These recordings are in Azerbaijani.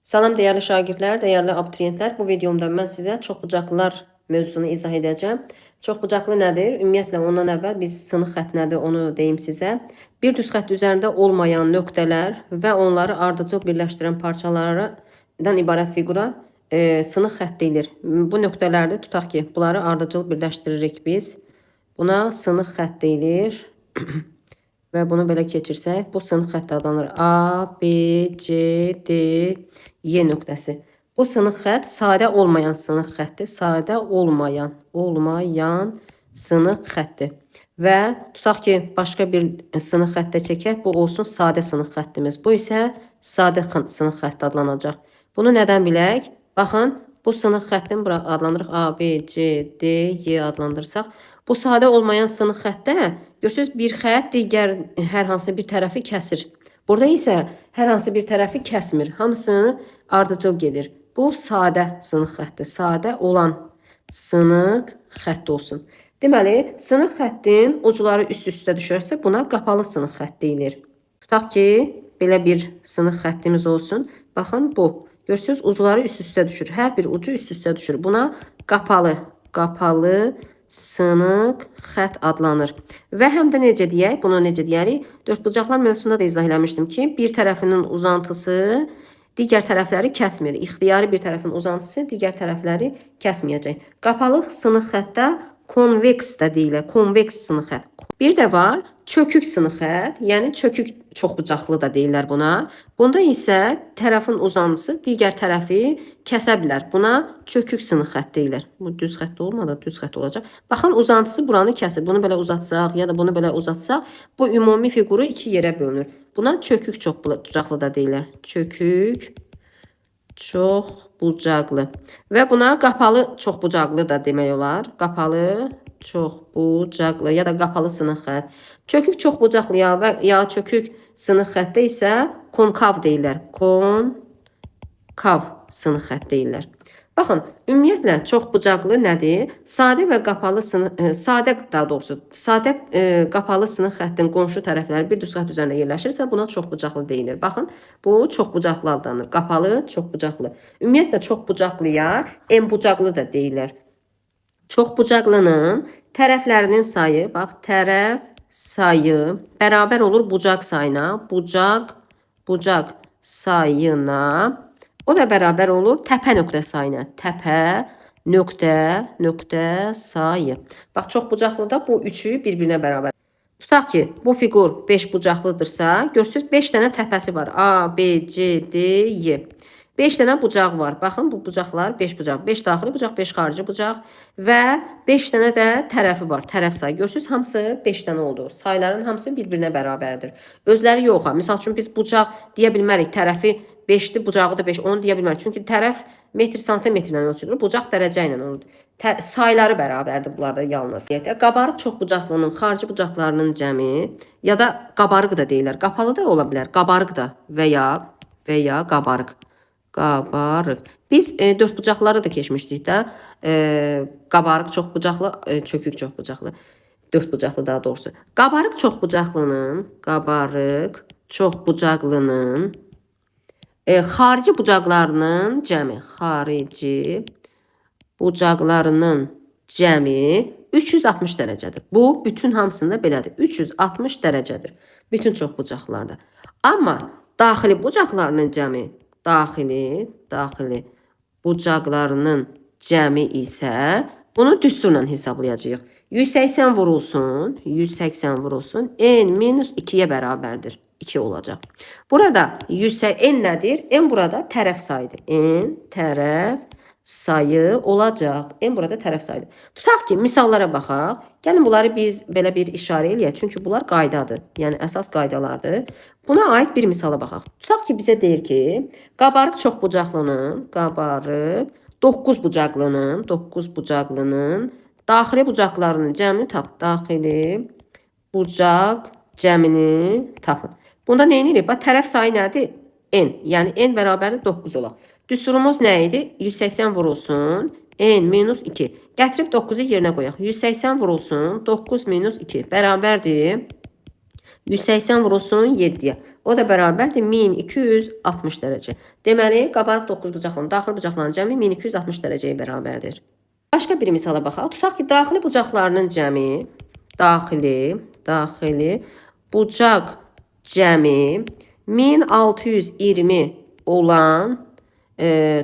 Salam dəyərli şagirdlər, dəyərli abituriyentlər. Bu videomda mən sizə çoxbucaqlılar mövzusunu izah edəcəm. Çoxbucaqlı nədir? Ümumiyyətlə ondan əvvəl biz sınıq xətt nədir onu deyim sizə. Bir düz xətt üzərində olmayan nöqtələr və onları ardıcıl birləşdirən parçalardan ibarət fiqura sınıq xətt deyilir. Bu nöqtələrdə tutaq ki, bunları ardıcıl birləşdiririk biz. Buna sınıq xətt deyilir. Və bunu belə keçirsək, bu sınıq xətt adlanır. A, B, C, D, Y nöqtəsi. Bu sınıq xətt sadə olmayan sınıq xəttdir. Sadə olmayan sınıq xəttdir. Və tutaq ki, başqa bir sınıq xəttə çəkək, bu olsun sadə sınıq xəttimiz. Bu isə sadə sınıq xətt adlanacaq. Bunu nədən bilək? Baxın, bu sınıq xəttin bura adlandırıq A, B, C, D, Y adlandırsaq. Bu sadə olmayan sınıq xəttdə görürsünüz bir xətt digər hər hansı bir tərəfi kəsir. Burada isə hər hansı bir tərəfi kəsmir. Hamısını ardıcıl gedir. Bu sadə sınıq xəttdir. Sadə olan sınıq xətt olsun. Deməli, sınıq xəttin ucları üst-üstə düşərsə buna qapalı sınıq xətt deyilir. Tutaq ki, belə bir sınıq xəttimiz olsun. Baxın bu. Görürsünüz ucları üst-üstə düşür. Hər bir ucu üst-üstə düşür. Buna qapalı sınıq xətt adlanır. Və həm də necə deyək? Bunu necə deyərik? Dördbucaqlar mövzusunda da izah eləmişdim ki, bir tərəfinin uzantısı digər tərəfləri kəsmir. İxtiyari bir tərəfin uzantısı digər tərəfləri kəsməyəcək. Qapalı sınıq xəttdə konveks də deyilir. Konveks sınıq xətt. Bir də var çökük sınıq xətt, yəni çökük çoxbucaqlı da deyirlər buna. Bunda isə tərəfin uzantısı digər tərəfi kəsə bilər. Buna çökük sınıq xətt deyirlər. Bu düz xətt olmadı, düz xətt olacaq. Baxın uzantısı buranı kəsir. Bunu belə uzatsaq ya da bunu belə uzatsaq, bu ümumi fiquru iki yerə bölünür. Buna çökük çoxbucaqlı da deyirlər. Çökük çoxbucaqlı. Və buna qapalı çoxbucaqlı da demək olar. Qapalı çoxbucaqlı ya da qapalı sınıq xətt. Çökük çoxbucaqlıya və ya çökük sınıq xəttə isə konkav deyirlər. Konkav sınıq xətt deyirlər. Baxın, ümumiyyətlə çoxbucaqlı nədir? Sadə və qapalı qapalı sınıq xəttin qonşu tərəfləri bir düz xətt üzərində yerləşirsə buna çoxbucaqlı deyilir. Baxın, bu çoxbucaqlı adlanır. Qapalı, çoxbucaqlı. Ümumiyyətlə çoxbucaqlıya enbucaqlı da deyirlər. Çoxbucaqlının tərəflərinin sayı, bax, tərəf sayı bərabər olur bucaq sayına. Bucaq sayına. O da bərabər olur təpə nöqtə sayına. Təpə nöqtə sayı. Bax, çoxbucaqlıda bu üçü bir-birinə bərabər. Tutaq ki, bu fiqur 5 bucaqlıdırsa, görürsünüz 5 dənə təpəsi var. A, B, C, D, Y. 5 dənə bucağı var. Baxın, bu bucaqlar 5 bucaq. 5 daxili bucaq, 5 xarici bucaq və 5 dənə də tərəfi var. Tərəf sayı. Görürsünüz, hamısı 5 dənə oldu. Sayların hamısı bir-birinə bərabərdir. Özləri yox. Misal üçün, biz bucaq deyə bilmərik. Tərəfi 5'dir, bucağı da 5. Onu deyə bilmərik. Çünki tərəf metr, santimetrlə ölçülür. Bucaq dərəcə ilə olur. Sayları bərabərdir bunlarda yalnız. Qabarıq çoxbucaqlının xarici bucaqlarının cəmi ya da qabarıq da deyirlər. Qapalı da ola bilər. Qabarıq da və ya qabarıq. Biz dördbucaqları da keçmişdik də. Qabarıq çoxbucaqlı, çökük çoxbucaqlı. Dördbucaqlı daha doğrusu. Qabarıq çoxbucaqlının xarici bucaqlarının cəmi. Xarici bucaqlarının cəmi 360 dərəcədir. Bu, bütün hamısında belədir. 360 dərəcədir. Bütün çoxbucaqlarda. Amma daxili bucaqlarının cəmi, daxili bucaqlarının cəmi isə bunu düsturla hesablayacağıq. 180 vurulsun, n-2-yə bərabərdir. 2 olacaq. Burada n nədir? N burada tərəf sayıdır. N tərəf sayı olacaq. N burada tərəf sayıdır. Tutaq ki, misallara baxaq. Gəlin bunları biz belə bir işarə eləyək. Çünki bunlar qaydadır. Yəni əsas qaydalardır. Buna aid bir misala baxaq. Tutaq ki, bizə deyir ki, qabarıq çoxbucaqlının, 9 bucaqlının daxili bucaqlarının cəmini tap. Daxili bucaq cəmini tapın. Bunda nə edirik? Bax, tərəf sayı nədir? N. Yəni, n bərabərdir 9 olaq. Düsturumuz nə idi? 180 vurulsun, n-2. Gətirib 9'u yerinə qoyaq. 180 vurulsun, 9 - 2 bərabərdir 180 vurulsun 7-yə. O da bərabərdir 1260 dərəcə. Deməli, qabarıq 9 bucaqların daxili bucaqların cəmi 1260 dərəcəyə bərabərdir. Başqa bir misala baxaq. Tutaq ki, daxili bucaqlarının cəmi, daxili bucaq cəmi 1620 olan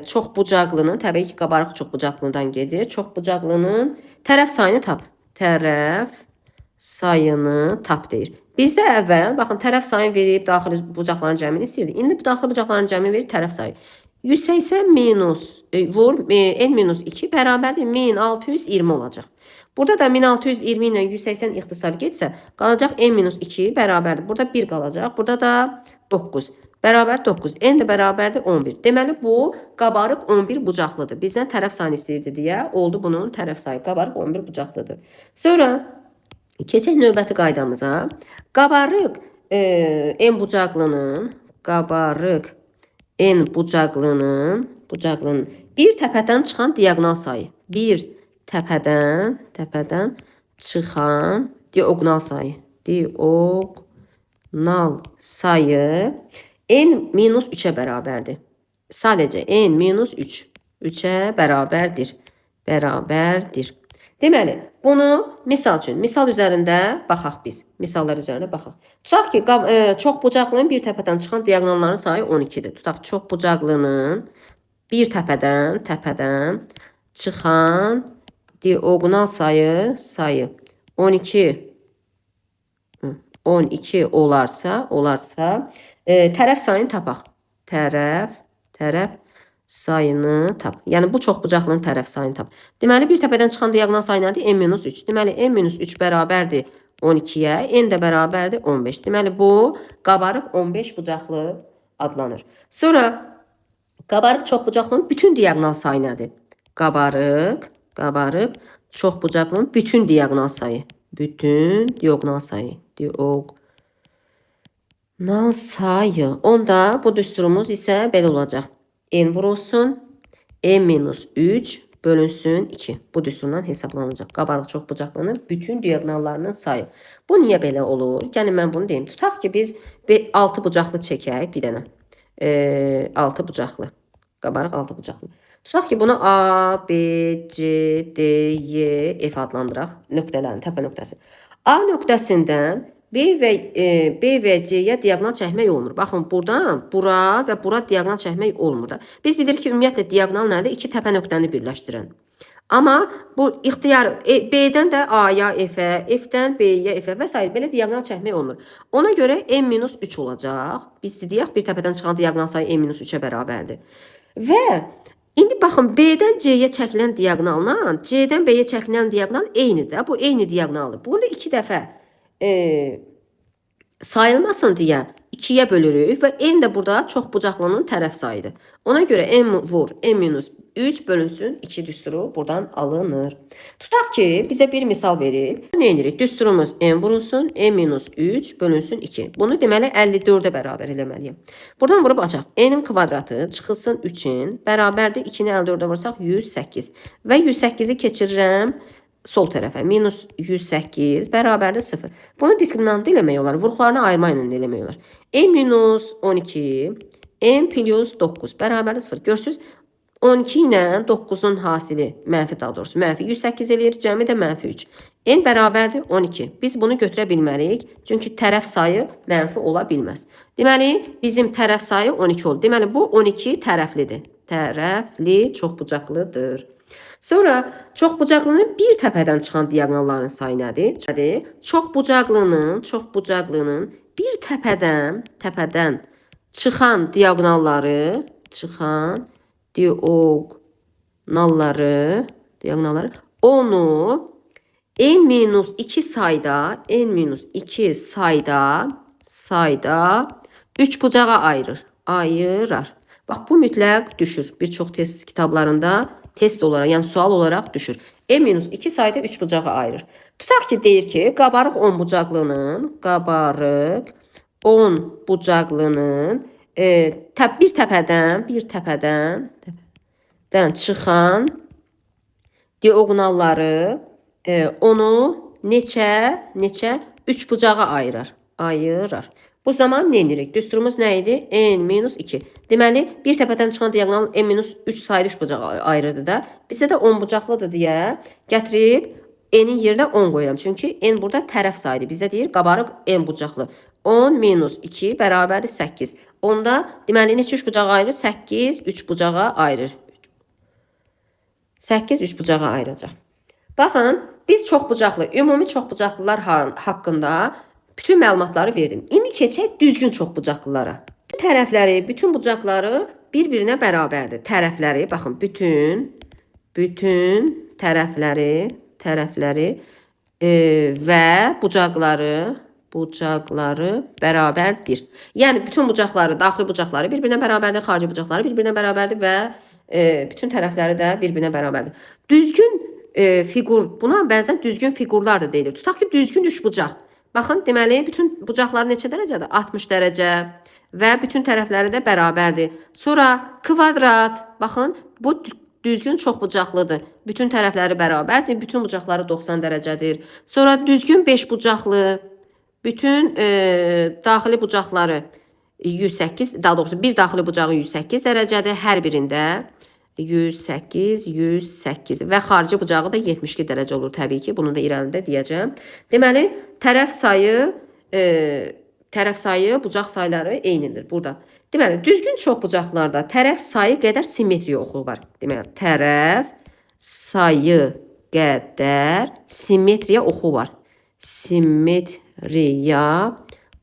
çox bucaqlının, təbii ki, qabarıq çox bucaqlıdan gedir. Çox bucaqlının tərəf sayını tap. Tərəf sayını tap deyir. Bizdə əvvəl, baxın, tərəf sayını verib daxili bucaqların cəmini istəyirdik. İndi bu daxili bucaqların cəmini verib tərəf sayı. 180 minus vur n minus 2 bərabərdir 1620 olacaq. Burada da 1620 ilə 180 ixtisar getsə, qalacaq n minus 2 bərabərdir. Burada 1 qalacaq. Burada da 9. Bərabər 9. N də bərabərdir 11. Deməli, bu qabarıq 11 bucaqlıdır. Bizdən tərəf sayını istəyirdi deyə, oldu bunun tərəf sayı. Qabarıq 11 bucaqlıdır. Sonra keçək növbəti qaydamıza. Qabarıq n bucaqlının bir təpədən çıxan diaqnal sayı. Bir təpədən çıxan diaqnal sayı n minus 3'ə bərabərdir. Sadəcə n minus 3. 3'ə bərabərdir. Deməli, bunu misal üçün, misal üzərində baxaq biz. Misallar üzərində baxaq. Tutaq ki, çox bucaqlının bir təpədən çıxan diaqnalların sayı 12'dir. Tutaq, çox bucaqlının bir təpədən çıxan diaqnal sayı 12 olarsa tərəf sayını tapaq. Tərəf sayını tap. Yəni, bu çox bucaqlının tərəf sayını tap. Deməli, bir təpədən çıxan diaqnal sayı nədir? n minus 3. Deməli, n minus 3 bərabərdir 12'yə, n də bərabərdir 15. Deməli, bu qabarıq 15 bucaqlı adlanır. Sonra, qabarıq çox bucaqlının bütün diaqnal sayı nədir? Qabarıq çox bucaqlının bütün diaqnal sayı. Onda bu düsturumuz isə belə olacaq. N vurulsun, n minus 3 bölünsün 2. Bu düsturdan hesablanacaq. Qabarıq çox bucaqlının bütün diaqnallarının sayı. Bu niyə belə olur? Gəlin mən bunu deyim. Tutaq ki, biz 6 bucaqlı çəkək bir dənə. 6 bucaqlı. Qabarıq 6 bucaqlı. Tutaq ki, bunu A, B, C, D, Y, F adlandıraq. Nöqtələrin təpə nöqtəsi. A nöqtəsindən B və C-yə diaqnal çəkmək olmur. Baxın, buradan bura və bura diaqnal çəkmək olmur da. Biz bilirik ki, ümumiyyətlə diaqnal nədir? İki təpə nöqtəni birləşdirən. Amma bu ixtiyar B-dən də A-ya F-ə, F-dən B-yə F-ə və s. belə diaqnal çəkmək olmur. Ona görə n-3 olacaq. Biz deyək, bir təpədən çıxan diaqnal sayı n-3-ə bərabərdir. Və indi baxın, B-dən C-yə çəkilən diaqnalla C-dən B-yə çəkilən diaqnal eynidir. Bu eyni diaqnaldır. Bunu 2 dəfə sayılmasın deyə 2'yə bölürük və n də burada çox bucaqlının tərəf sayıdır. Ona görə n-3 bölünsün 2 düsturu buradan alınır. Tutaq ki, bizə bir misal verib. Nə edirik? Düsturumuz n vurulsun, n-3 bölünsün 2. Bunu deməli 54'ə bərabər eləməliyim. Buradan vurub açaq. N'in kvadratı çıxılsın 3'in bərabərdir. 2'ni 54'ə vursaq 108. Və 108'i keçirirəm sol tərəfə. Minus 108 bərabərdir 0. Bunu diskriminantda eləmək olar. Vuruqlarını ayırma ilə eləmək olar. N minus 12, N plus 9 bərabərdir 0. Görürsünüz, 12 ilə 9'un hasili, mənfi daha doğrusu, mənfi 108 eləyir, cəmi də mənfi 3. N bərabərdir 12. Biz bunu götürə bilmərik, çünki tərəf sayı mənfi ola bilməz. Deməli, bizim tərəf sayı 12 oldu. Deməli, bu 12 tərəflidir. Tərəfli, çox bucaqlıdır. Sonra çox bucaqlının bir təpədən çıxan diaqnalların sayı nədir? Çox bucaqlının bir təpədən çıxan diaqnalları onu n-2 sayda 3 bucağa ayırar. Bax, bu mütləq düşür. Bir çox test kitablarında test olaraq, yəni sual olaraq düşür. n-2 sayda 3 bucağa ayırır. Tutaq ki, deyir ki, qabarıq 10 bucaqlının bir təpədən çıxan diaqnalları onu neçə 3 bucağa ayırır. ayırır. Bu zaman nə edirik? Düsturumuz nə idi? N-2. Deməli, bir təpədən çıxan diagonal N-3 sayılı üçbucaq ayırırdı da. Bizdə də 10 bucaqlıdır deyə gətirib N-in yerinə 10 qoyuram. Çünki N burada tərəf sayıdır. Bizdə deyir qabarıq N bucaqlı. 10-2 bərabərdir 8. Onda deməli neçə üçbucağa ayırır? 8 üçbucağa ayırır. 8 üçbucağa ayıracaq. Baxın, biz çoxbucaqlı, ümumi çoxbucaqlılar haqqında bütün məlumatları verdim. İndi keçək düzgün çoxbucaqlılara. Tərəfləri, bütün bucaqları bir-birinə bərabərdir. Tərəfləri, baxın, bütün tərəfləri və bucaqları bərabərdir. Yəni bütün bucaqları, daxili bucaqları bir-birinə bərabərdir, xarici bucaqları bir-birinə bərabərdir və bütün tərəfləri də bir-birinə bərabərdir. Düzgün fiqur, buna bəzən düzgün fiqurlar da deyilir. Tutaq ki, düzgün üçbucaq. Baxın, deməli bütün bucaqları neçə dərəcədir? 60 dərəcə və bütün tərəfləri də bərabərdir. Sonra kvadrat, baxın, bu düzgün çoxbucaqlıdır. Bütün tərəfləri bərabərdir, bütün bucaqları 90 dərəcədir. Sonra düzgün beşbucaqlı, bütün daxili bucaqları 108, daha doğrusu bir daxili bucağı 108 dərəcədir. Hər birində 108 və xarici bucağı da 72 dərəcə olur təbii ki. Bunu da irəlidə deyəcəm. Deməli, tərəf sayı, bucaq sayları eynidir burada. Deməli, düzgün çoxbucaqlarda tərəf sayı qədər simmetriya oxu var. Deməli, tərəf sayı qədər simmetriya oxu var. Simmetriya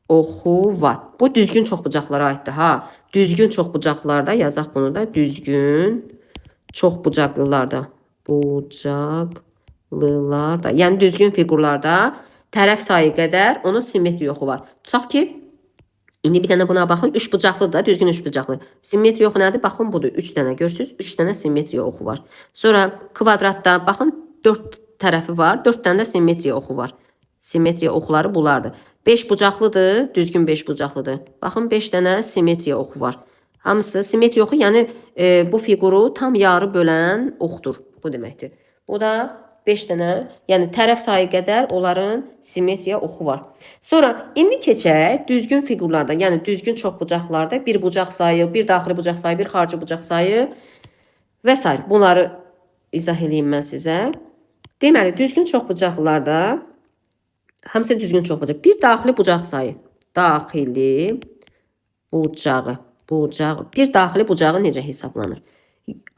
oxu var. Bu düzgün çoxbucaqlara aiddir. Ha, düzgün çoxbucaqlarda yazaq bunu da. Düzgün çoxbucaqlılarda. Yəni düzgün fiqurlarda tərəf sayı qədər onun simmetriya oxu var. Tutaq ki, indi bir dənə buna baxın. Üçbucaqlı da, düzgün üçbucaqlı. Simmetriya oxu nədir? Baxın, budur. 3 dənə görürsünüz. 3 dənə simmetriya oxu var. Sonra kvadratda baxın, 4 tərəfi var. 4 dənə də simmetriya oxu var. Simmetriya oxuları bunlardır. 5 bucaqlıdır, düzgün 5 bucaqlıdır. Baxın, 5 dənə simmetriya oxu var. Hamısı simmetriya oxu, yəni bu fiquru tam yarı bölən oxdur. Bu deməkdir. Bu da 5 dənə, yəni tərəf sayı qədər onların simmetriya oxu var. Sonra indi keçək düzgün fiqurlarda, yəni düzgün çoxbucaqlarda bir bucaq sayı, bir daxili bucaq sayı, bir xarici bucaq sayı və s. Bunları izah edeyim mən sizə. Deməli, düzgün çoxbucaqlarda hamısı düzgün çoxbucaq. Bir daxili bucaq sayı. Daxili bucağı. Bir daxili bucağı necə hesablanır?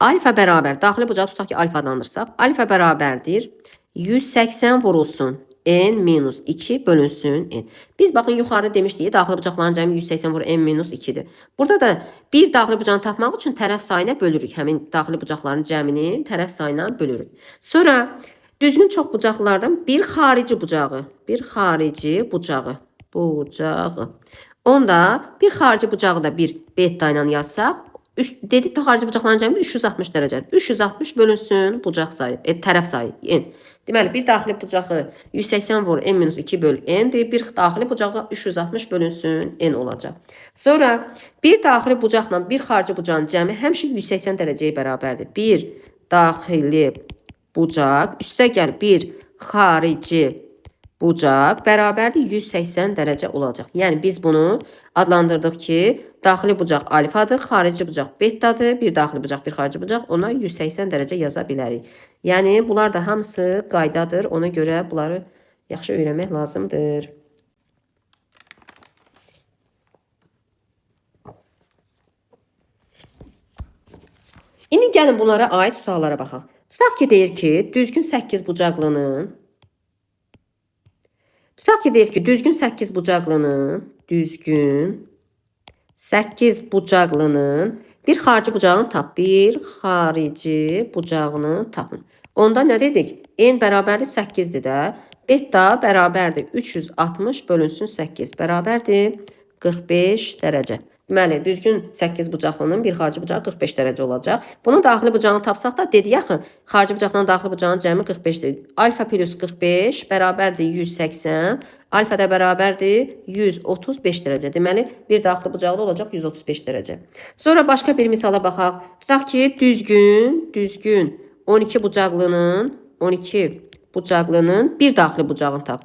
Alfa bərabər, daxili bucağı tutaq ki, alfadandırsaq. Alfa bərabərdir. 180 vurulsun. N-2 bölünsün N. Biz baxın, yuxarıda demişdik, daxili bucaqların cəmi 180 vur N-2-dir. Burada da bir daxili bucağını tapmaq üçün tərəf sayına bölürük. Həmin daxili bucaqların cəmini tərəf sayına bölürük. Sonra düzgün çoxbucaqlardan bir xarici bucağı. Onda bir xarici bucağı da bir beta ilə yazsaq, dedik ki, xarici bucaqların cəmi 360 dərəcədir. 360 bölünsün bucaq sayı, tərəf sayı N. Deməli, bir daxili bucağı 180 vur N-2 böl N-dir. Bir daxili bucağı 360 bölünsün N olacaq. Sonra bir daxili bucaqla bir xarici bucağın cəmi həmişə 180 dərəcəyə bərabərdir. Bir daxili bucaq, üstə gəl bir xarici bucaq bərabərdir 180 dərəcə olacaq. Yəni biz bunu adlandırdıq ki, daxili bucaq alfadır, xarici bucaq betadır, bir daxili bucaq, bir xarici bucaq, ona 180 dərəcə yaza bilərik. Yəni bunlar da hamısı qaydadır, ona görə bunları yaxşı öyrənmək lazımdır. İndi gəlin bunlara aid suallara baxaq. Tutaq ki, deyir ki, düzgün 8 bucaqlının bir xarici bucağını tap. Bir xarici bucağını tapın. Onda nə dedik? N bərabərdir 8-dir də. Beta bərabərdir 360 bölünsün 8 bərabərdir 45 dərəcə. Deməli, düzgün 8 bucaqlının bir xarici bucağı 45 dərəcə olacaq. Bunun daxili bucağını tapsaq da dedik axı, xarici bucaqla daxili bucağın cəmi 45-dir. Alfa plus 45 bərabərdir 180, alfa da bərabərdir 135 dərəcə. Deməli, bir daxili bucağı da olacaq 135 dərəcə. Sonra başqa bir misala baxaq. Tutaq ki, düzgün 12 bucaqlının bir daxili bucağını tap.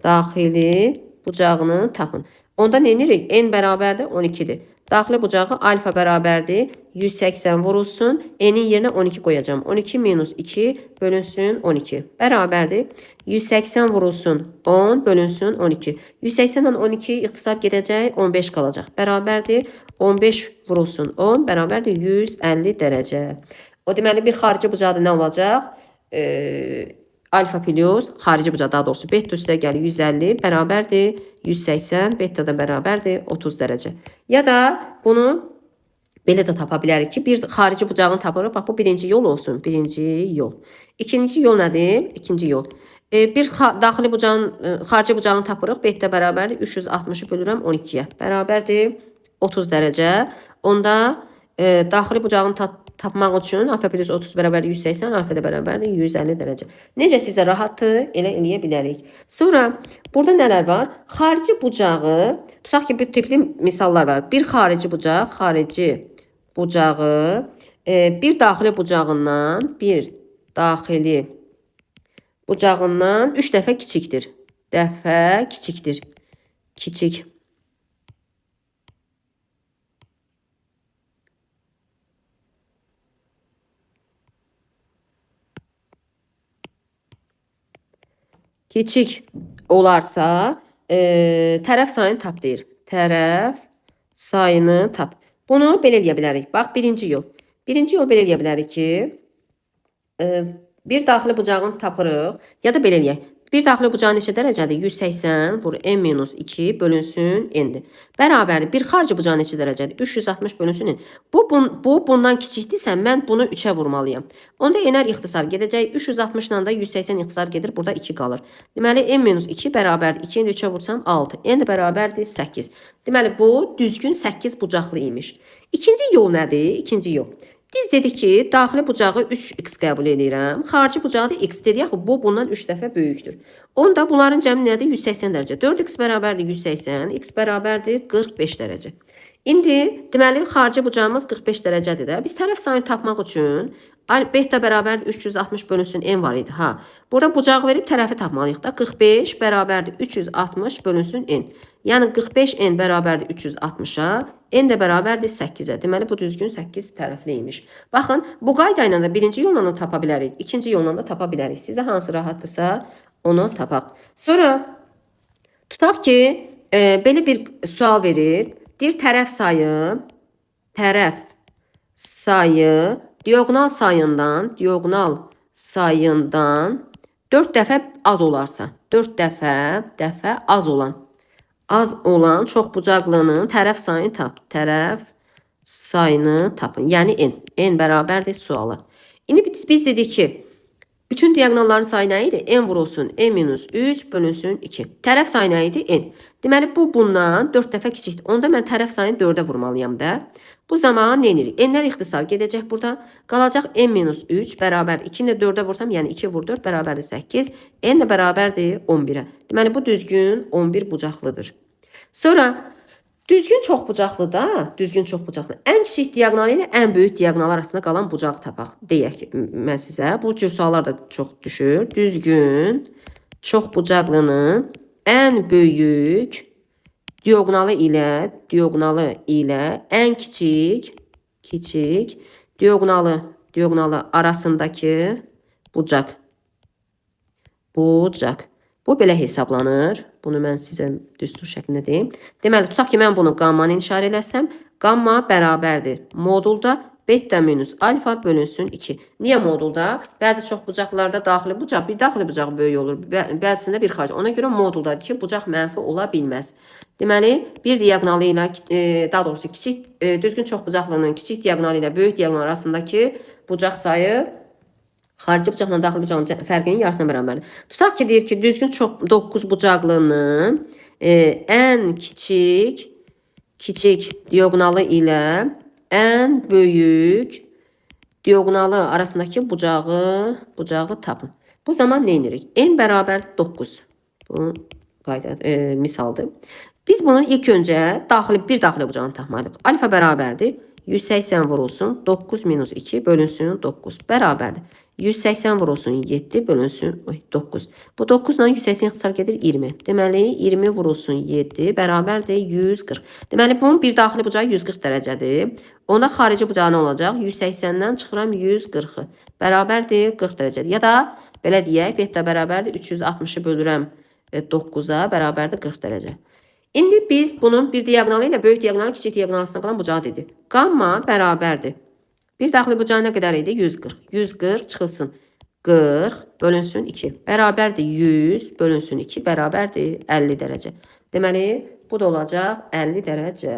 Daxili bucağını tapın. Onda nə edirik? N bərabərdir 12'dir. Daxili bucağı alfa bərabərdir 180 vurulsun. N'in yerinə 12 qoyacağım. 12 minus 2 bölünsün 12. Bərabərdir 180 vurulsun 10 bölünsün 12. 180'dan 12 ixtisar gedəcək 15 qalacaq. Bərabərdir 15 vurulsun 10 bərabərdir 150 dərəcə. O deməli bir xarici bucaqda nə olacaq? Alfa plus xarici bucaq daha doğrusu beta üstə gəlir 150 bərabərdir 180 beta da bərabərdir 30 dərəcə. Ya da bunu belə də tapa bilərik ki, bir xarici bucağını tapırıq. Bax bu birinci yol olsun. Birinci yol. İkinci yol nədir? İkinci yol. Bir daxili bucağın xarici bucağını tapırıq. Beta bərabərdir 360'ı bölürəm 12'yə. Bərabərdir 30 dərəcə. Onda daxili bucağını tapmaq üçün alfa plus 30 bərabərdir 180, alfa da bərabərdir 150 dərəcə. Necə sizə rahatdır, elə eləyə bilərik. Sonra burada nələr var? Xarici bucağı, tutaq ki, bir tipli misallar var. Bir xarici bucağı bir daxili bucağından 3 dəfə kiçikdir. Kiçik. Kiçik olarsa tərəf sayını tap deyir. Tərəf sayını tap. Bunu belə eləyə bilərik. Bax, birinci yol. Birinci yol belə eləyə bilərik ki, bir daxili bucağını tapırıq. Ya da belə eləyək. Bir daxili bucağı neçə dərəcədir? 180 vur n minus 2 bölünsün n'dir. Bərabərdir. Bir xarici bucağı neçə dərəcədir? 360 bölünsün n. Bu bundan kiçikdirsə mən bunu 3'ə vurmalıyam. Onda n'lər ixtisar gedəcək. 360 ilə də 180 ixtisar gedir. Burada 2 qalır. Deməli n minus 2 bərabərdir. 2'ni 3'ə vursam 6. N də bərabərdir 8. Deməli bu düzgün 8 bucaqlı imiş. İkinci yol nədir? İkinci yol. Biz dedik ki, daxili bucağı 3x qəbul edirəm. Xarici bucağı da x dedik. Yaxı bu bundan 3 dəfə böyükdür. Onda bunların cəmi nədir? 180 dərəcə. 4x bərabərdir 180, x bərabərdir 45 dərəcə. İndi deməli xarici bucağımız 45 dərəcədir də. Biz tərəf sayını tapmaq üçün beta bərabərdir 360 bölünsün n var idi. Ha. Burada bucağı verib tərəfi tapmalıyıq da. 45 bərabərdir 360 bölünsün n. Yəni 45 n bərabərdir 360'a, n də bərabərdir 8'ə. Deməli bu düzgün 8 tərəfli imiş. Baxın, bu qayda ilə də birinci yolla da tapa bilərik, ikinci yolla da tapa bilərik. Sizə hansı rahatdırsa onu tapaq. Sonra tutaq ki, belə bir sual verir. Deyir tərəf sayı diagonal sayından 4 dəfə az olarsa, 4 dəfə az olan çox bucaqlının tərəf sayını tap. Tərəf sayını tapın. Yəni n. N bərabərdir suala. İndi biz dedik ki, bütün diagonalların sayı nə idi? N vurulsun n minus 3 bölünsün 2. Tərəf sayı nə idi? N. Deməli bu bundan 4 dəfə kiçikdir. Onda mən tərəf sayını 4'ə vurmalıyam da. Bu zaman nə edirik? N'lər ixtisar gedəcək burada. Qalacaq n minus 3 bərabər 2'ni də 4'ə vursam, yəni 2 vur 4 bərabərdir 8. N də bərabərdir 11'ə. Deməli bu düzgün 11 bucaqlıdır. Sonra düzgün çox bucaqlı da, ən kiçik diagonal ilə ən böyük diagonal arasında qalan bucağı tapaq. Deyək mən sizə. Bu cür suallar da çox düşür. Düzgün çox bucaqlının ən böyük diagonalı ilə ən kiçik diagonalı arasındakı bucaq. Bu belə hesablanır. Bunu mən sizə düstur şəklində deyim. Deməli, tutaq ki, mən bunu gammanı işarə eləsəm, gamma bərabərdir. Modulda beta minus alfa bölünsün 2. Niyə modulda? Bəzi çox bucaqlarda daxili bucaq, bir daxili bucaq böyük olur. Bəzisində bir xarici. Ona görə moduldadır ki, bucaq mənfi ola bilməz. Deməli, bir diagonalı ilə, daha doğrusu düzgün çox bucaqlının kiçik diagonalı ilə böyük diagonal arasındakı bucaq sayı xarici bucaqla daxili bucağın fərqinin yarısına bərabərdir. Tutaq ki, deyir ki, düzgün çox 9 bucaqlının ən kiçik diagonalı ilə ən böyük diagonalı arasındakı bucağı tapın. Bu zaman nə edirik? N bərabər 9. Bu qayda misaldır. Biz bunun ilk öncə bir daxili bucağını tapmalıyıq. Alfa bərabərdir 180 vurulsun 9 minus 2 bölünsün 9 bərabərdir. 180 vurulsun 7 bölünsün 9. Bu 9 ilə 180 ixtisar gedir 20. Deməli 20 vurulsun 7 bərabərdir 140. Deməli bunun bir daxili bucağı 140 dərəcədir. Onda xarici bucağı nə olacaq? 180-dən çıxıram 140-ı. Bərabərdir 40 dərəcədir. Ya da belə deyək, beta bərabərdir 360-ı bölürəm 9-a bərabərdir 40 dərəcə. İndi biz bunun bir diagonalı ilə böyük diagonalı kiçik diagonal arasında qalan bucağı dedik. Qamma bərabərdir. Bir daxili bucağı nə qədər idi? 140. 140 çıxılsın 40 bölünsün 2. Bərabərdir 100 bölünsün 2 bərabərdir 50 dərəcə. Deməli bu da olacaq 50 dərəcə.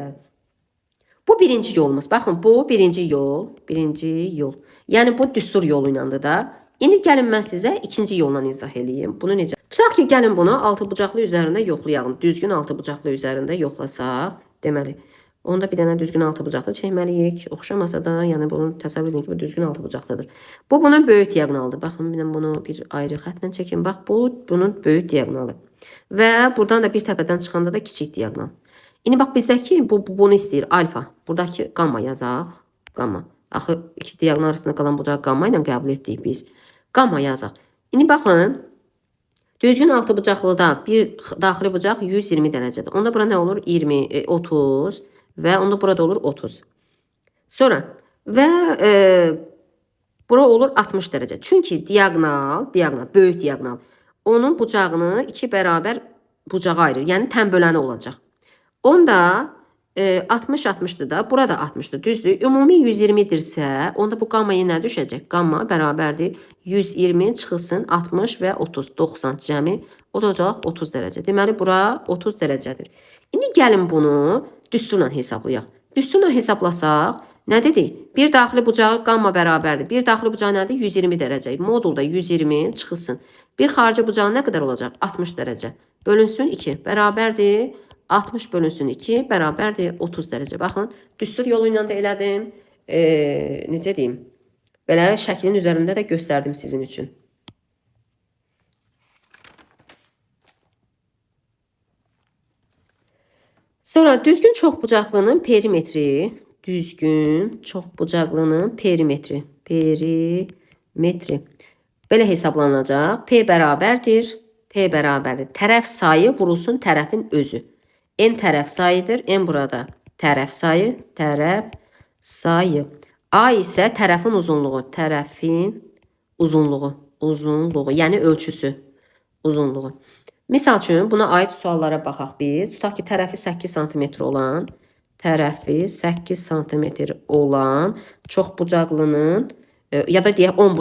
Bu birinci yolumuz. Baxın bu birinci yol. Birinci yol. Yəni bu düstur yolu ilədir da. İndi gəlin mən sizə ikinci yolla izah edeyim. Bunu necə? Tutaq ki, gəlin bunu altı bucaqlı üzərində yoxlayalım. Düzgün altı bucaqlı üzərində yoxlasaq, deməli, onda bir dənə düzgün altı bucaqlı çəkməliyik. Oxşamasa da, yəni bunu təsəvvür edin ki, bu düzgün altı bucaqlıdır. Bu bunun böyük diagonalıdır. Baxın, mən bunu bir ayrı xətlə çəkim. Bax, bu bunun böyük diagonalı. Və buradan da bir təpədən çıxanda da kiçik diagonal. İndi bax bizdəki bunu istəyir alfa. Buradakı qamma yazaq. Qamma. Axı iki diagonal arasında qalan bucağı qamma ilə qəbul etdik biz. Qamma yazaq. İndi baxın. Düzgün altı bucaqlıda bir daxili bucaq 120 dərəcədir. Onda bura nə olur? 20, 30 və onda burada olur 30. Sonra və bura olur 60 dərəcə. Çünki diagonal, böyük diagonal onun bucağını iki bərabər bucağa ayırır. Yəni tən böləni olacaq. Onda 60-60'dır da. Burada 60'dır. Düzdür. Ümumi 120'dirsə, onda bu qammaya nə düşəcək? Qamma bərabərdir. 120 çıxılsın 60 və 30. 90 cəmi. O da olacaq 30 dərəcə. Deməli, bura 30 dərəcədir. İndi gəlin bunu düsturla hesablayaq. Düsturla hesablasaq, nə dedik? Bir daxili bucağı qamma bərabərdir. Bir daxili bucağı nədir? 120 dərəcə. Modulda 120 çıxılsın. Bir xarici bucağı nə qədər olacaq? 60 dərəcə. Bölünsün 2. Bərabərdir. 60 bölünsün 2 bərabərdir 30 dərəcə. Baxın, düstur yolu ilə də elədim. Necə deyim? Belə şəklin üzərində də göstərdim sizin üçün. Sonra düzgün çoxbucaqlının perimetri. Düzgün çoxbucaqlının perimetri. Perimetri. Belə hesablanacaq. P bərabərdir. P bərabərdir. Tərəf sayı vurulsun tərəfin özü. N tərəf sayıdır. N burada tərəf sayı. Tərəf sayı. A isə tərəfin uzunluğu. Tərəfin uzunluğu. Uzunluğu. Yəni ölçüsü. Uzunluğu. Misal üçün buna aid suallara baxaq biz. Tutaq ki, tərəfi 8 cm olan, tərəfi 8 cm olan çoxbucaqlının ya da deyək 10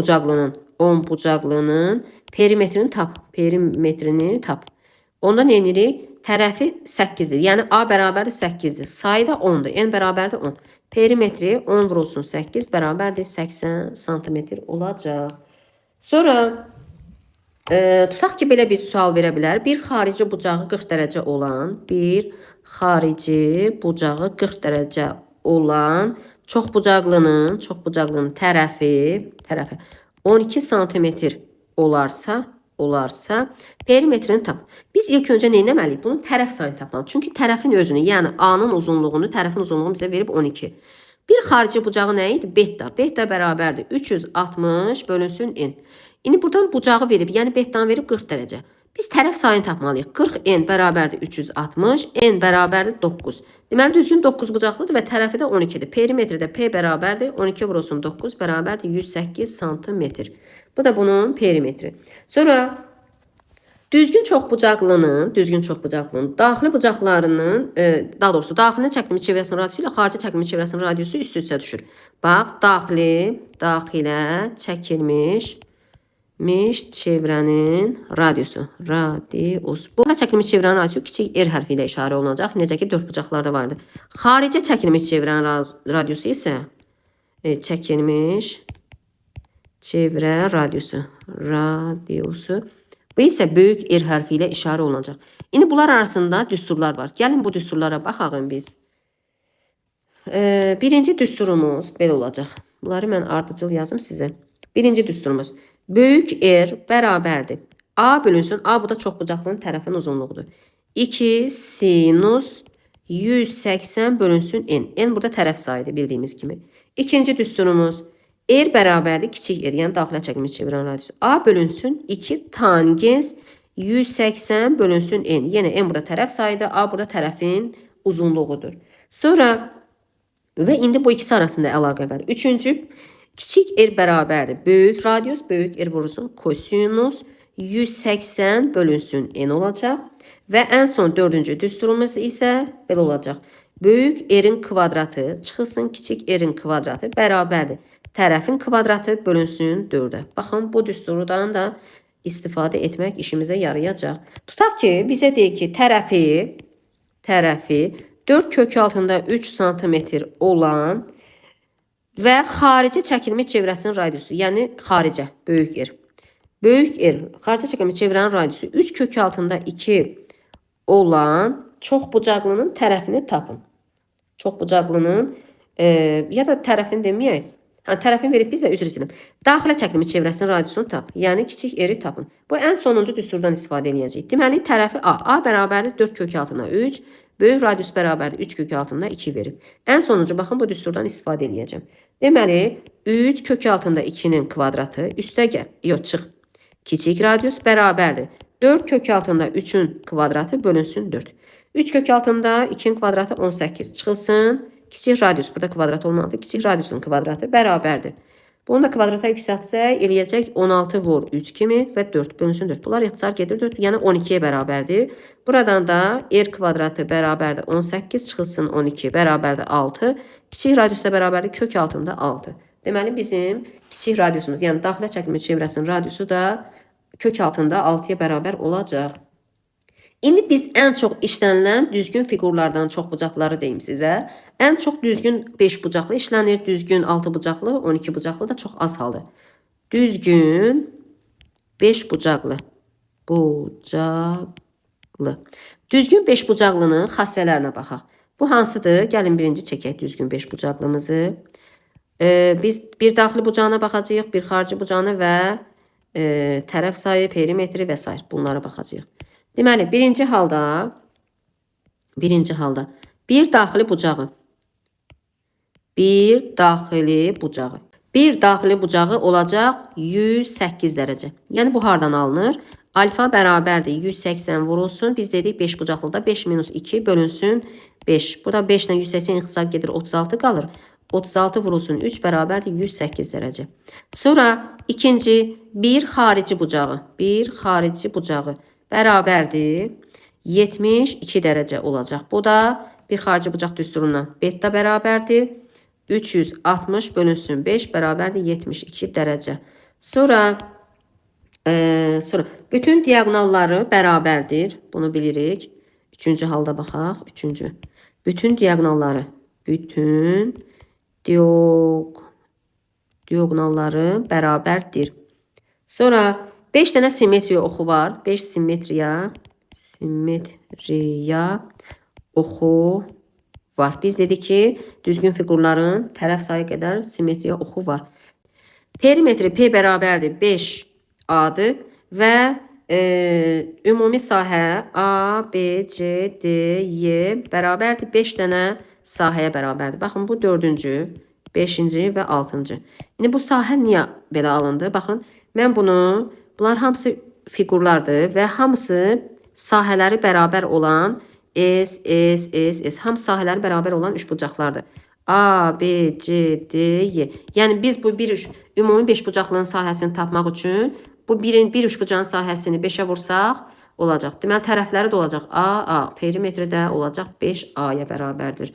bucaqlının perimetrini tap. Perimetrini tap. Onda nə edirik? Tərəfi 8'dir. Yəni A bərabərdir 8'dir. Sayı da 10'dur. N bərabərdir 10. Perimetri 10 vurulsun 8 bərabərdir 80 cm olacaq. Sonra tutaq ki, belə bir sual verə bilər. Bir xarici bucağı 40 dərəcə olan, çoxbucaqlının tərəfi 12 cm olarsa perimetrini tap. Biz ilk öncə nə etməliyik? Bunun tərəf sayını tapmalıyıq. Çünki tərəfin özünü, yəni A'nın uzunluğunu, tərəfin uzunluğunu bizə verib 12. Bir xarici bucağı nə idi? Beta. Beta bərabərdir 360 bölünsün N. İndi buradan bucağı verib, yəni bettanı verib 40 dərəcə. Biz tərəf sayını tapmalıyıq. 40 N bərabərdir 360, N bərabərdir 9. Deməli, düzgün 9 bucaqlıdır və tərəfi də 12'dir. Perimetri də P bərabərdir 12 vurulsun 9 bərabərdir 108 cm. Bu da bunun perimetri. Sonra düzgün çoxbucaqlının daxili bucaqlarının, daha doğrusu daxilinə çəkilmiş çevrəsinin radiusu ilə xarici çəkilmiş çevrəsinin radiusu üst-üstə düşür. Bax, daxilə çəkilmiş çevrənin radiusu. Bu çəkilmiş çevrənin radiusu kiçik R hərfi ilə işarə olunacaq. Necə ki, 4 bucaqlarda vardır. Xaricə çəkilmiş çevrənin radiusu isə çəkilmiş çevrə radiusu. Bu isə böyük R hərfi ilə işarə olunacaq. İndi bunlar arasında düsturlar var. Gəlin bu düsturlara baxaq biz. Birinci düsturumuz belə olacaq. Bunları mən ardıcıl yazım sizə. Birinci düsturumuz. Böyük R bərabərdir. A bölünsün. A bu da çoxbucaqlının tərəfin uzunluğudur. 2 sinus 180 bölünsün n. N burada tərəf sayıdır bildiyimiz kimi. İkinci düsturumuz r bərabərdir kiçik r, yəni daxilə çəkilmiş çevirən radiusu. A bölünsün 2 tangens 180 bölünsün n. Yenə n burada tərəf sayıdır, A burada tərəfin uzunluğudur. Sonra və indi bu ikisi arasında əlaqə var. Üçüncü, kiçik r bərabərdir. Böyük radius, böyük r vurulsun kosinus 180 bölünsün n olacaq. Və ən son dördüncü düsturumuz isə belə olacaq. Böyük r-in kvadratı çıxılsın kiçik r-in kvadratı bərabərdir. Tərəfin kvadratı bölünsün 4-ə. Baxın, bu düsturdan da istifadə etmək işimizə yarayacaq. Tutaq ki, bizə deyir ki, tərəfi 4 kök altında 3 sm olan və xarici çəkilmiş çevrəsinin radiusu, yəni xaricə, böyük R. Böyük R, xarici çəkilmiş çevrənin radiusu 3 kök altında 2 olan çoxbucaqlının tərəfini tapın. Çoxbucaqlının ya da tərəfini deməyək. Tərəfini verib bizə üzr istəyirəm. Daxilə çəkilmiş çevrəsinin radiusunu tap. Yəni kiçik r-i tapın. Bu ən sonuncu düsturdan istifadə edəcəyik. Deməli tərəfi A. A bərabərdir 4 kök altında 3. Böyük radius bərabərdir 3 kök altında 2 verib. Ən sonuncu baxın bu düsturdan istifadə edəcəm. Deməli 3 kök altında 2-nin kvadratı üstə gəl. Yox, çıx. Kiçik radius bərabərdir 4 kök altında 3-ün kvadratı bölünsün 4. 3 kök altında 2-nin kvadratı 18 çıxılsın. Kiçik radius burada kvadrat olmalıdır. Kiçik radiusun kvadratı bərabərdir. Bunu da kvadrata yüksəltsək eləyəcək 16 vur 3 kimi və 4 bölünsün 4. Bunlar yaxçar gedir 4. Yəni 12-yə bərabərdir. Buradan da r kvadratı bərabərdir 18 çıxılsın 12 bərabərdir 6. Kiçik radiusla bərabərdir kök altında 6. Deməli bizim kiçik radiusumuz, yəni daxilə çəkilmiş çevrəsinin radiusu da kök altında 6-ya bərabər olacaq. İndi biz ən çox işlənilən düzgün fiqurlardan çoxbucaqları deyim sizə. Ən çox düzgün 5 bucaqlı işlənir, düzgün 6 bucaqlı, 12 bucaqlı da çox az haldır. Düzgün 5 bucaqlı. Düzgün 5 bucaqlının xassələrinə baxaq. Bu hansıdır? Gəlin birinci çəkək düzgün 5 bucaqlımızı. Biz bir daxili bucağına baxacağıq, bir xarici bucağına və tərəf sayı, perimetri və s. bunlara baxacağıq. Deməli, birinci halda bir daxili bucağı olacaq 108 dərəcə. Yəni bu hardan alınır? Alfa bərabərdir 180 vurulsun. Biz dedik 5 bucaqlıda 5 minus 2 bölünsün 5. Burada 5 ilə 180 ixtisar gedir 36 qalır. 36 vurulsun 3 bərabərdir 108 dərəcə. Sonra ikinci bir xarici bucağı bərabərdir 72 dərəcə olacaq. Bu da bir xarici bucaq düsturundan beta bərabərdir 360 bölünsün 5 bərabərdir 72 dərəcə. Sonra bütün diagonalları bərabərdir. Bunu bilirik. Üçüncü halda baxaq. Bütün diagonalları bərabərdir. Sonra 5 dənə simmetriya oxu var. 5 simmetriya oxu var. Biz dedik ki, düzgün fiqurların tərəf sayı qədər simmetriya oxu var. Perimetri P bərabərdir 5A-dır və ümumi sahə A, B, C, D, Y bərabərdir 5 dənə sahəyə bərabərdir. Baxın, bu 4-cü, 5-ci və 6-cı. İndi bu sahə niyə belə alındı? Baxın, mən bunlar hamısı fiqurlardır və hamısı sahələri bərabər olan hamısı sahələri bərabər olan üçbucaqlardır. A, B, C, D, Y. Yəni biz bu ümumi 5 bucaqlının sahəsini tapmaq üçün bu bir üçbucağın sahəsini 5-ə vursaq olacaq. Deməli tərəfləri də olacaq A, perimetri də olacaq 5A-ya bərabərdir.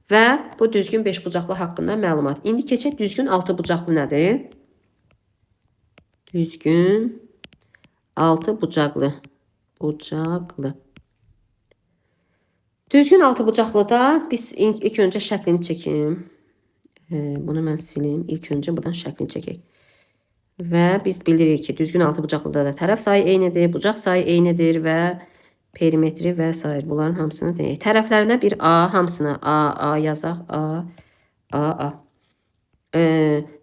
Və bu düzgün 5 bucaqlı haqqında məlumat. İndi keçək düzgün 6 bucaqlı nədir? Düzgün 6 bucaqlı. Düzgün 6 bucaqlıda biz ilk öncə şəklini çəkim. Bunu mən silim. İlk öncə buradan şəklini çəkək. Və biz bilirik ki, düzgün 6 bucaqlıda da tərəf sayı eynidir, bucaq sayı eynidir və perimetri və s. Bunların hamısını deyək. Tərəflərinə bir A, hamısına A yazaq. A.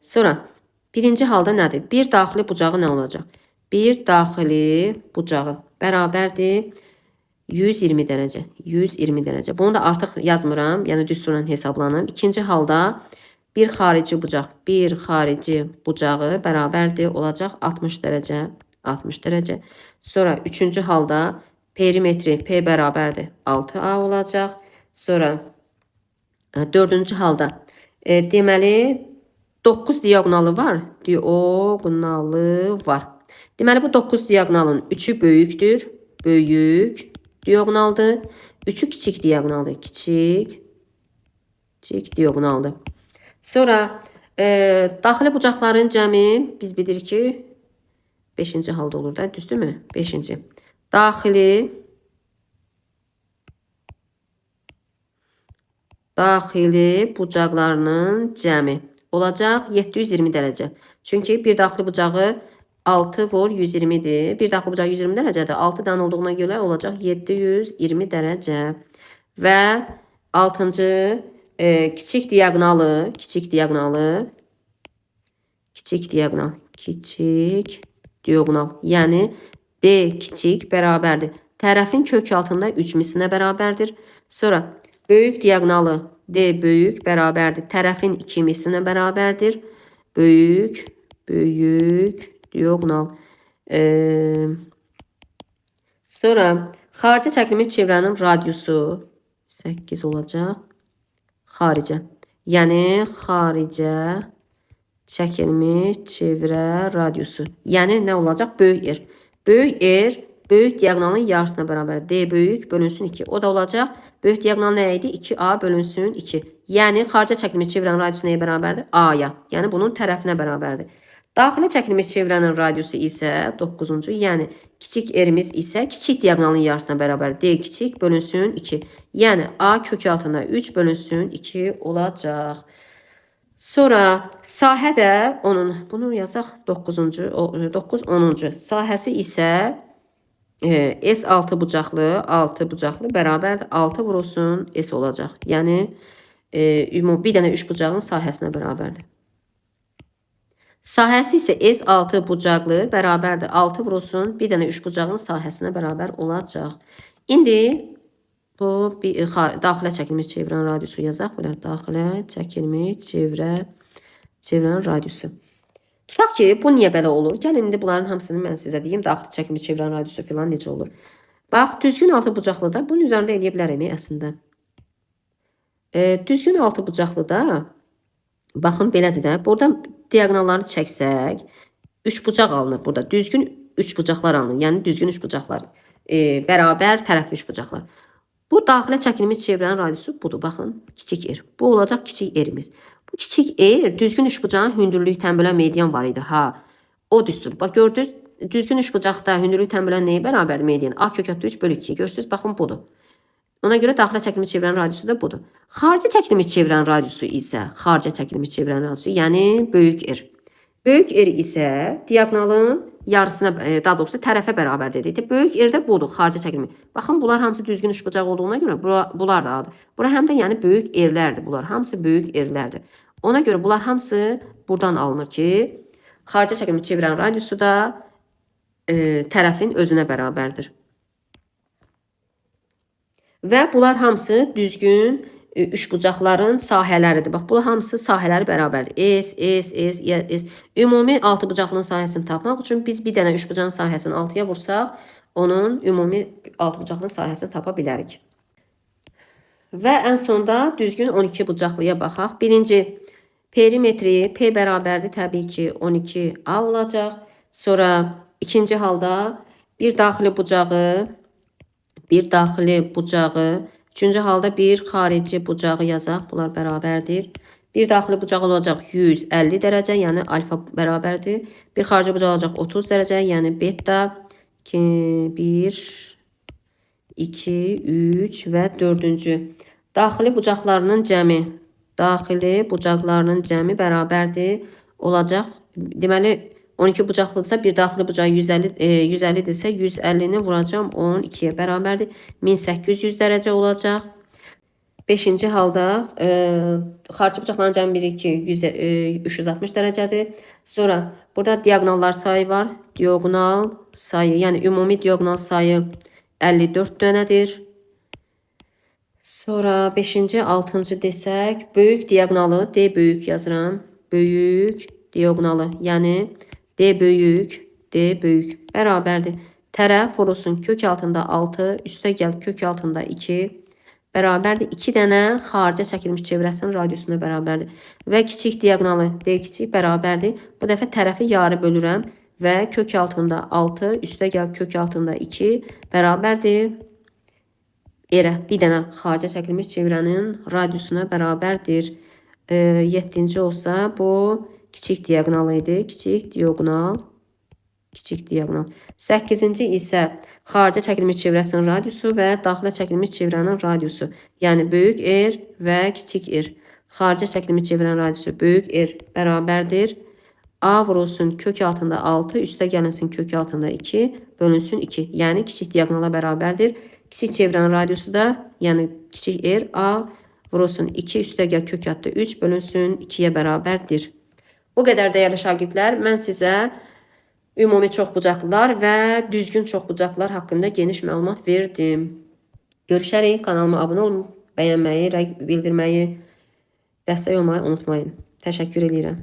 Sonra birinci halda nədir? Bir daxili bucağı nə olacaq? Bir daxili bucağı bərabərdir 120 dərəcə. 120 dərəcə. Bunu da artıq yazmıram. Yəni düsturla hesablanır. İkinci halda bir xarici bucaq, bir xarici bucağı bərabərdir olacaq 60 dərəcə. 60 dərəcə. Sonra üçüncü halda perimetri P bərabərdir 6A olacaq. Sonra dördüncü halda deməli 9 diagonalı var. Diagonalı var. Deməli bu 9 diagonalın 3'ü böyükdür. Böyük diagonaldır. 3'ü kiçik diagonaldır. Kiçik diagonaldır. Sonra daxili bucaqların cəmi biz bilirik ki 5-ci halda olur da, düzdürmü? 5-ci. Daxili bucaqlarının cəmi olacaq 720 dərəcə. Çünki bir daxili bucağı 6 vur 120'dir. Bir daxili bucağı 120 dərəcədir. 6 dənə olduğuna görə olacaq 720 dərəcə. Və 6-cı kiçik diagonalı, yəni D kiçik bərabərdir. Tərəfin kök altında 3 mislinə bərabərdir. Sonra böyük diagonalı D böyük bərabərdir. Tərəfin 2 mislinə bərabərdir. Böyük diagonal. Sonra xarici çəkilmiş çevrənin radiusu 8 olacaq. Xaricə. Yəni xaricə çəkilmiş çevrə radiusu. Yəni nə olacaq? Böyük R. Böyük R böyük diagonalın yarısına bərabər. D böyük bölünsün 2. O da olacaq. Böyük diagonal nə idi? 2A bölünsün 2. Yəni xaricə çəkilmiş çevrənin radiusu nəyə bərabərdir? A-ya. Yəni bunun tərəfinə bərabərdir. Daxilə çəkilmiş çevrənin radiusu isə 9-cu, yəni kiçik R-imiz isə kiçik diagonalın yarısına bərabər. D kiçik bölünsün 2. Yəni A kök altında 3 bölünsün 2 olacaq. Sonra sahə də onun, bunu yazaq 9-cu, 9-10-cu. Sahəsi isə S6 bucaqlı bərabərdir. 6 vurulsun S olacaq. Yəni bir dənə 3 bucağın sahəsinə bərabərdir. Sahəsi isə S6 bucaqlı bərabərdir. 6 vurulsun bir dənə 3 bucağın sahəsinə bərabər olacaq. İndi bu daxilə çəkilmiş çevrənin radiusu yazaq. Belə daxilə çəkilmiş çevrənin radiusu. Tutaq ki, bu niyə belə olur? Gəlin indi bunların hamısını mən sizə deyim. Daxilə çəkilmiş çevrənin radiusu filan necə olur? Bax, düzgün altı bucaqlıda bunun üzərində eləyə bilərəm əslində. Düzgün altı bucaqlıda baxın belədir də. Burada diagonalları çəksək 3 bucaq alınır burada. Düzgün 3 bucaqlar alınır. Yəni düzgün 3 bucaqlar. Bərabər tərəfli 3 bucaqlar. Bu daxilə çəkilmiş çevrənin radiusu budur. Baxın, kiçik R. Bu olacaq kiçik R-imiz. Bu kiçik R düzgün 3 bucağın hündürlük tənbölən median var idi. Ha, o düstur. Bax gördünüz, düzgün 3 bucaqda hündürlük tənbölən nəyə bərabərdir median? A kök 3 bölü 2. Görürsünüz, baxın budur. Ona görə daxilə çəkilmiş çevrənin radiusu da budur. Xarici çəkilmiş çevrənin radiusu isə, yəni böyük R. Böyük R isə diagonalın yarısına, daha doğrusu tərəfə bərabər dedik. Böyük R də budur, xarici çəkilmiş. Baxın, bunlar hamısı düzgün üçbucaq olduğuna görə bunlar da adı. Bura həm də yəni böyük R-lərdir bunlar. Hamısı böyük R-lərdir. Ona görə bunlar hamısı buradan alınır ki, xarici çəkilmiş çevrənin radiusu da tərəfin özünə bərabərdir. Və bunlar hamısı düzgün üçbucaqların sahələridir. Bax, bunlar hamısı sahələri bərabərdir. S. Ümumi altıbucaqlının sahəsini tapmaq üçün biz bir dənə üçbucağın sahəsini 6-ya vursaq, onun ümumi altıbucaqlının sahəsini tapa bilərik. Və ən sonda düzgün 12 bucaqlıya baxaq. Birinci perimetri P bərabərdir təbii ki 12A olacaq. Sonra ikinci halda bir daxili bucağı, üçüncü halda bir xarici bucağı yazaq. Bunlar bərabərdir. Bir daxili bucaq olacaq 150 dərəcə, yəni alfa bərabərdir. Bir xarici bucaq olacaq 30 dərəcə, yəni beta 1, 2, 3 və 4-cü. Daxili bucaqlarının cəmi bərabərdir olacaq. Deməli 12 bucaqlıdırsa bir daxili bucağı 150'dirsə 150'ni vuracağım 12'yə bərabərdir. 1800 dərəcə olacaq. 5-ci halda xarici bucaqların cəmi 1, 2, 360 dərəcədir. Sonra burada diagonallar sayı var. Diagonal sayı, yəni ümumi diagonal sayı 54 dönədir. Sonra 5-ci, 6-cı desək, böyük diaqonalı D böyük yazıram. Böyük diaqonalı, yəni D böyük, D böyük bərabərdir. Tərəf vurulsun kök altında 6, üstə gəl kök altında 2 bərabərdir. 2 dənə xaricə çəkilmiş çevrəsinin radiusuna bərabərdir. Və kiçik diaqonalı D kiçik bərabərdir. Bu dəfə tərəfi yarı bölürəm və kök altında 6, üstə gəl kök altında 2 bərabərdir. Yerə bir dənə xaricə çəkilmiş çevrənin radiusuna bərabərdir. 7-ci olsa bu kiçik diaqonal idi. Kiçik diaqonal. 8-ci isə xaricə çəkilmiş çevrəsinin radiusu və daxilə çəkilmiş çevrənin radiusu. Yəni böyük R və kiçik R. Xaricə çəkilmiş çevrənin radiusu böyük R bərabərdir. A vurulsun kök altında 6, üstə gəlinsin kök altında 2, bölünsün 2. Yəni kiçik diaqonala bərabərdir. Kiçik çevrənin radiusu da, yəni kiçik R, A vurulsun 2, üstə gəl kök altında 3, bölünsün 2-yə bərabərdir. Bu qədər dəyərli şagirdlər, mən sizə ümumi çoxbucaqlılar və düzgün çoxbucaqlılar haqqında geniş məlumat verdim. Görüşərik. Kanalıma abunə olun, bəyənməyi, bildirməyi, dəstək olmayı unutmayın. Təşəkkür edirəm.